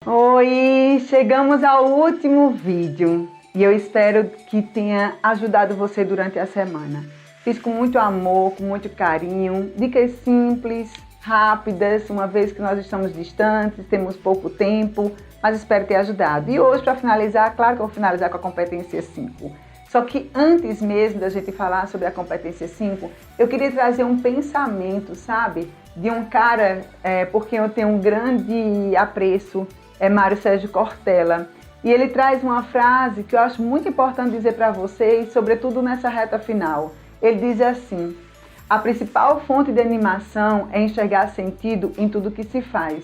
Oi, chegamos ao último vídeo e eu espero que tenha ajudado você durante a semana. Fiz com muito amor, com muito carinho, dicas simples, rápidas, uma vez que nós estamos distantes, temos pouco tempo, mas espero ter ajudado. E hoje, para finalizar, claro que eu vou finalizar com a competência 5. Só que antes mesmo da gente falar sobre a competência 5, eu queria trazer um pensamento, sabe? De um cara por quem eu tenho um grande apreço, Mário Sérgio Cortella. E ele traz uma frase que eu acho muito importante dizer para vocês, sobretudo nessa reta final. Ele diz assim: a principal fonte de animação é enxergar sentido em tudo que se faz.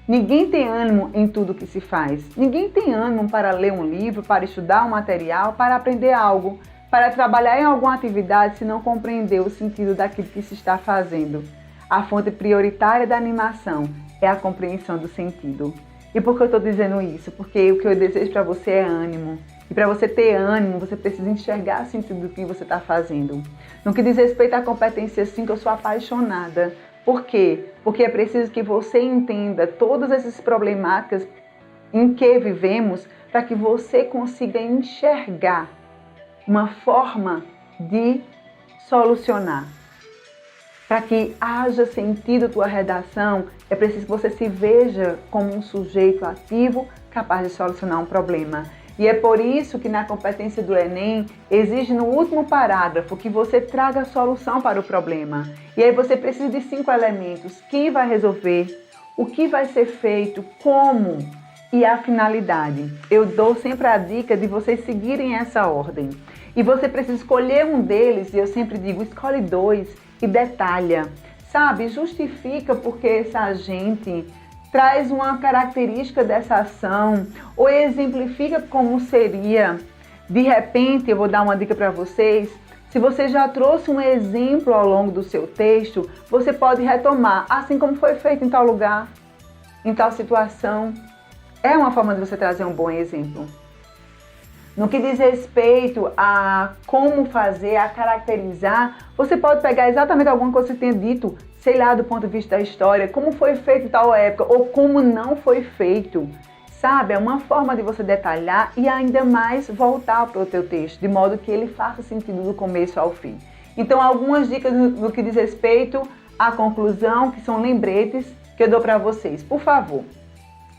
Ninguém tem ânimo em tudo que se faz. Ninguém tem ânimo para ler um livro, para estudar um material, para aprender algo, para trabalhar em alguma atividade se não compreender o sentido daquilo que se está fazendo. A fonte prioritária da animação é a compreensão do sentido. E por que eu estou dizendo isso? Porque o que eu desejo para você é ânimo. E para você ter ânimo, você precisa enxergar o sentido do que você está fazendo. No que diz respeito à competência 5, eu sou apaixonada. Por quê? Porque é preciso que você entenda todas essas problemáticas em que vivemos para que você consiga enxergar uma forma de solucionar. Para que haja sentido a tua redação, é preciso que você se veja como um sujeito ativo capaz de solucionar um problema. E é por isso que na competência do Enem exige no último parágrafo que você traga a solução para o problema. E aí você precisa de 5 elementos: quem vai resolver, o que vai ser feito, como e a finalidade. Eu dou sempre a dica de vocês seguirem essa ordem. E você precisa escolher um deles, e eu sempre digo, escolhe 2 e detalha. Sabe, justifica porque esse agente traz uma característica dessa ação ou exemplifica como seria. De repente, eu vou dar uma dica para vocês. Se você já trouxe um exemplo ao longo do seu texto, você pode retomar, assim como foi feito em tal lugar, em tal situação. É uma forma de você trazer um bom exemplo. No que diz respeito a como fazer, a caracterizar, você pode pegar exatamente alguma coisa que você tenha dito, sei lá, do ponto de vista da história, como foi feito em tal época ou como não foi feito. Sabe, é uma forma de você detalhar e ainda mais voltar para o teu texto, de modo que ele faça sentido do começo ao fim. Então, algumas dicas no que diz respeito à conclusão, que são lembretes que eu dou para vocês. Por favor,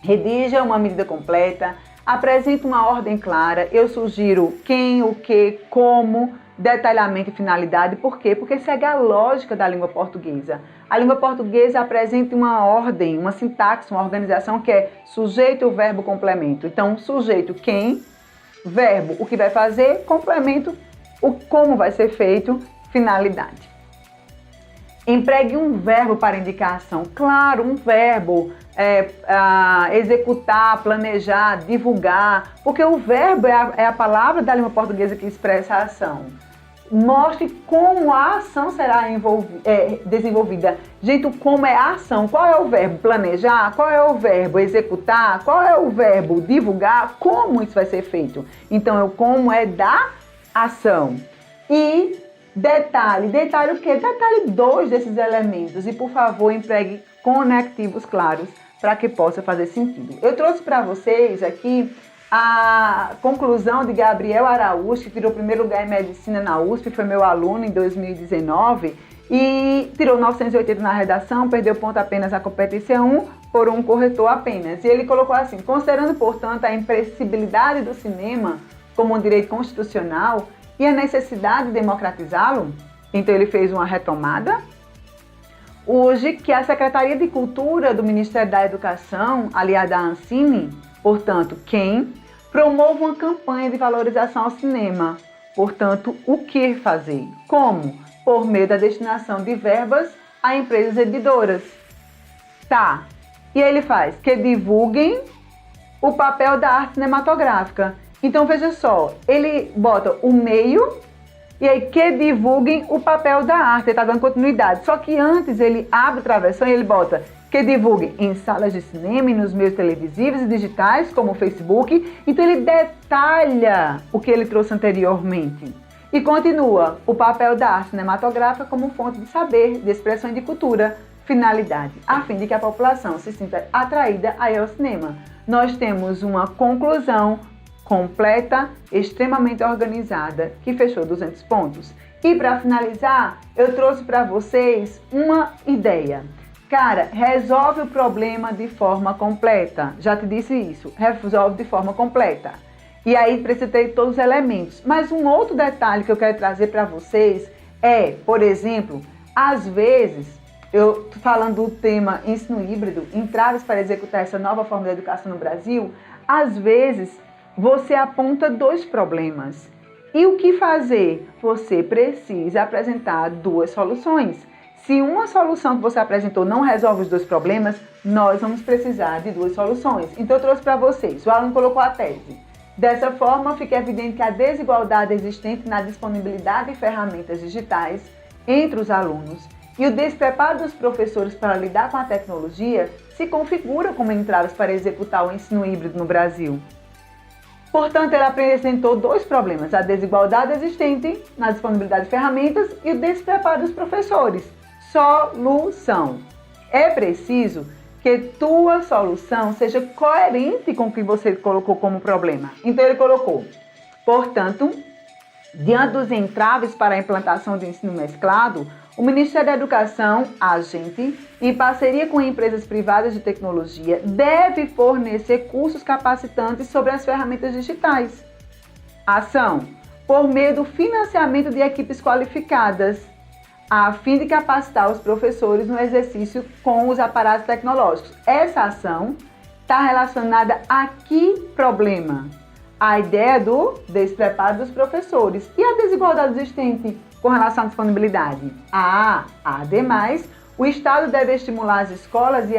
redija uma medida completa, apresente uma ordem clara. Eu sugiro quem, o que, como, detalhamento e finalidade. Por quê? Porque segue a lógica da língua portuguesa. A língua portuguesa apresenta uma ordem, uma sintaxe, uma organização que é sujeito, verbo, complemento. Então, sujeito, quem, verbo, o que vai fazer, complemento, o como vai ser feito, finalidade. Empregue um verbo para indicação. Claro, um verbo, executar, planejar, divulgar, porque o verbo é a palavra da língua portuguesa que expressa a ação. Mostre como a ação será desenvolvida. Gente, como é a ação? Qual é o verbo? Planejar? Qual é o verbo? Executar? Qual é o verbo? Divulgar? Como isso vai ser feito? Então, o como é da ação. E detalhe o quê? Detalhe 2 desses elementos e, por favor, empregue conectivos claros para que possa fazer sentido. Eu trouxe para vocês aqui a conclusão de Gabriel Araújo, que tirou o primeiro lugar em medicina na USP, foi meu aluno em 2019 e tirou 980 na redação, perdeu ponto apenas na competência 1 por um corretor apenas. E ele colocou assim: considerando, portanto, a imprescindibilidade do cinema como um direito constitucional e a necessidade de democratizá-lo, então ele fez uma retomada. Urge que a Secretaria de Cultura do Ministério da Educação, aliada à Ancine, portanto, quem, promova uma campanha de valorização ao cinema. Portanto, o que fazer? Como? Por meio da destinação de verbas a empresas editoras. Tá. E ele faz que divulguem o papel da arte cinematográfica. Então, veja só, ele bota o meio e aí que divulguem o papel da arte, ele está dando continuidade. Só que antes ele abre o travessão e ele bota que divulguem em salas de cinema e nos meios televisivos e digitais, como o Facebook. Então, ele detalha o que ele trouxe anteriormente. E continua o papel da arte cinematográfica como fonte de saber, de expressão e de cultura. Finalidade, a fim de que a população se sinta atraída ao cinema. nós temos uma conclusão completa, extremamente organizada, que fechou 200 pontos. E para finalizar, eu trouxe para vocês uma ideia. Cara, resolve o problema de forma completa. Já te disse isso, resolve de forma completa. E aí precisa ter todos os elementos. Mas um outro detalhe que eu quero trazer para vocês é, por exemplo, às vezes, eu tô falando do tema ensino híbrido, entraves para executar essa nova forma de educação no Brasil, às vezes você aponta 2 problemas. E o que fazer? Você precisa apresentar 2 soluções. Se uma solução que você apresentou não resolve os 2 problemas, nós vamos precisar de 2 soluções. Então eu trouxe para vocês, o aluno colocou a tese. Dessa forma, fica evidente que a desigualdade existente na disponibilidade de ferramentas digitais entre os alunos e o despreparo dos professores para lidar com a tecnologia se configura como entraves para executar o ensino híbrido no Brasil. Portanto, ele apresentou 2 problemas, a desigualdade existente na disponibilidade de ferramentas e o despreparo dos professores. Solução. É preciso que tua solução seja coerente com o que você colocou como problema. Então ele colocou, portanto, diante dos entraves para a implantação do ensino mesclado, o Ministério da Educação, agente, em parceria com empresas privadas de tecnologia, deve fornecer cursos capacitantes sobre as ferramentas digitais. Ação, por meio do financiamento de equipes qualificadas, a fim de capacitar os professores no exercício com os aparatos tecnológicos. Essa ação está relacionada a que problema? A ideia do despreparo dos professores e a desigualdade existente com relação à disponibilidade. Ademais, o Estado deve estimular as escolas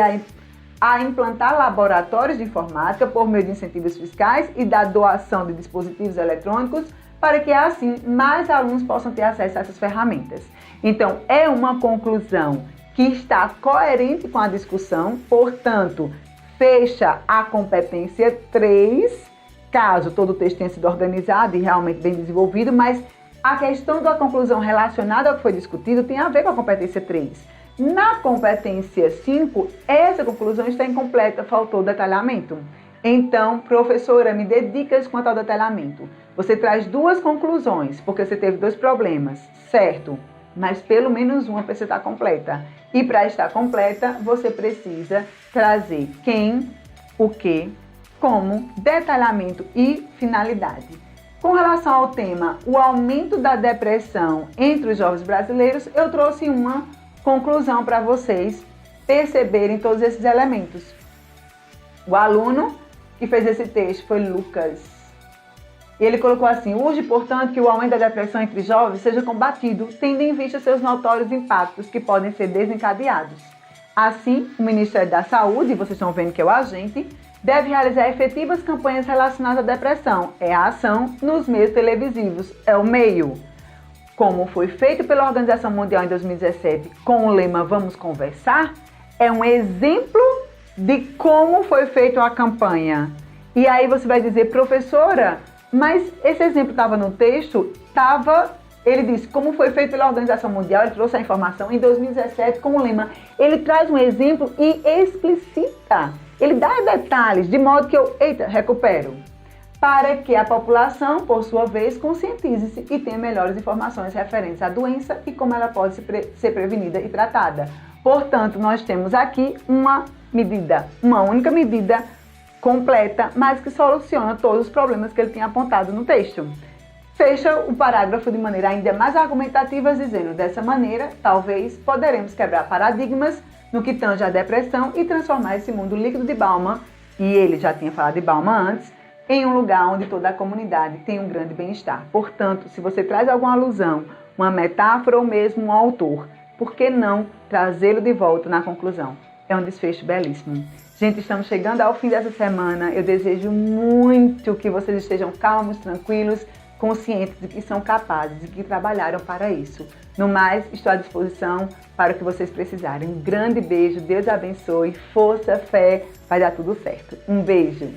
a implantar laboratórios de informática por meio de incentivos fiscais e da doação de dispositivos eletrônicos para que assim mais alunos possam ter acesso a essas ferramentas. Então, é uma conclusão que está coerente com a discussão, portanto, fecha a competência 3, caso todo o texto tenha sido organizado e realmente bem desenvolvido, mas a questão da conclusão relacionada ao que foi discutido tem a ver com a competência 3. Na competência 5, essa conclusão está incompleta, faltou detalhamento. Então, professora, me dê dicas quanto ao detalhamento. Você traz 2 conclusões, porque você teve 2 problemas, certo? Mas pelo menos uma precisa estar completa. E para estar completa, você precisa trazer quem, o que, como, detalhamento e finalidade. Com relação ao tema, o aumento da depressão entre os jovens brasileiros, eu trouxe uma conclusão para vocês perceberem todos esses elementos. O aluno que fez esse texto foi Lucas. E ele colocou assim: urge, portanto, que o aumento da depressão entre jovens seja combatido, tendo em vista seus notórios impactos que podem ser desencadeados. Assim, o Ministério da Saúde, vocês estão vendo que é o agente, deve realizar efetivas campanhas relacionadas à depressão. É a ação nos meios televisivos, é o meio. Como foi feito pela Organização Mundial em 2017 com o lema Vamos Conversar, é um exemplo de como foi feita a campanha. E aí você vai dizer, professora, mas esse exemplo estava no texto? Ele disse como foi feito pela Organização Mundial, ele trouxe a informação em 2017 com o lema. Ele traz um exemplo e explicita. Ele dá detalhes, de modo que eu, recupero. Para que a população, por sua vez, conscientize-se e tenha melhores informações referentes à doença e como ela pode ser prevenida e tratada. Portanto, nós temos aqui uma única medida completa, mas que soluciona todos os problemas que ele tinha apontado no texto. Fecha o parágrafo de maneira ainda mais argumentativa, dizendo, dessa maneira, talvez poderemos quebrar paradigmas no que tange à depressão e transformar esse mundo líquido de Bauman, e ele já tinha falado de Bauman antes, em um lugar onde toda a comunidade tem um grande bem-estar. Portanto, se você traz alguma alusão, uma metáfora ou mesmo um autor, por que não trazê-lo de volta na conclusão? É um desfecho belíssimo. Gente, estamos chegando ao fim dessa semana. Eu desejo muito que vocês estejam calmos, tranquilos, conscientes de que são capazes e que trabalharam para isso. No mais, estou à disposição para o que vocês precisarem. Um grande beijo, Deus abençoe, força, fé, vai dar tudo certo. Um beijo!